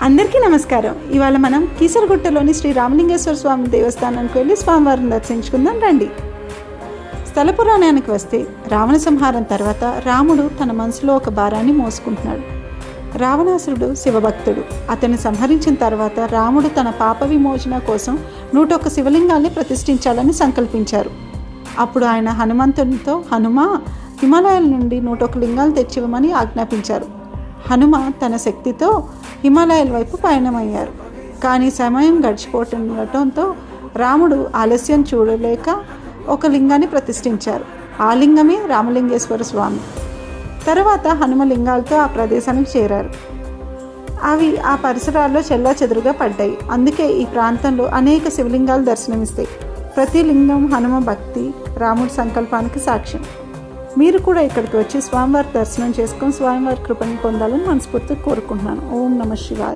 అందరికీ నమస్కారం. ఇవాళ మనం కీసరగుట్టలోని శ్రీ రామలింగేశ్వర స్వామి దేవస్థానానికి వెళ్ళి స్వామివారిని దర్శించుకుందాం రండి. స్థల పురాణానికి వస్తే రావణ సంహారం తర్వాత రాముడు తన మనసులో ఒక భారాన్ని మోసుకుంటున్నాడు. రావణాసురుడు శివభక్తుడు. అతన్ని సంహరించిన తర్వాత రాముడు తన పాప విమోచన కోసం 101 శివలింగాల్ని ప్రతిష్ఠించాలని సంకల్పించారు. అప్పుడు ఆయన హనుమంతునితో హిమాలయాల నుండి 101 లింగాలు తెచ్చివ్వమని ఆజ్ఞాపించారు. హనుమ తన శక్తితో హిమాలయాల వైపు పయనమయ్యారు. కానీ సమయం గడిచిపోతుండటంతో రాముడు ఆలస్యం చూడలేక ఒక లింగాన్ని ప్రతిష్ఠించారు. ఆ లింగమే రామలింగేశ్వర స్వామి. తర్వాత హనుమ లింగాలతో ఆ ప్రదేశానికి చేరారు. అవి ఆ పరిసరాల్లో చెల్లాచెదురుగా పడ్డాయి. అందుకే ఈ ప్రాంతంలో అనేక శివలింగాలు దర్శనమిస్తాయి. ప్రతి లింగం హనుమ భక్తి, రాముడి సంకల్పానికి సాక్ష్యం. మీరు కూడా ఇక్కడికి వచ్చి స్వామివారి దర్శనం చేసుకొని స్వామివారి కృపను పొందాలని మనస్ఫూర్తిగా కోరుకుంటున్నాను. ఓం నమః శివాయ.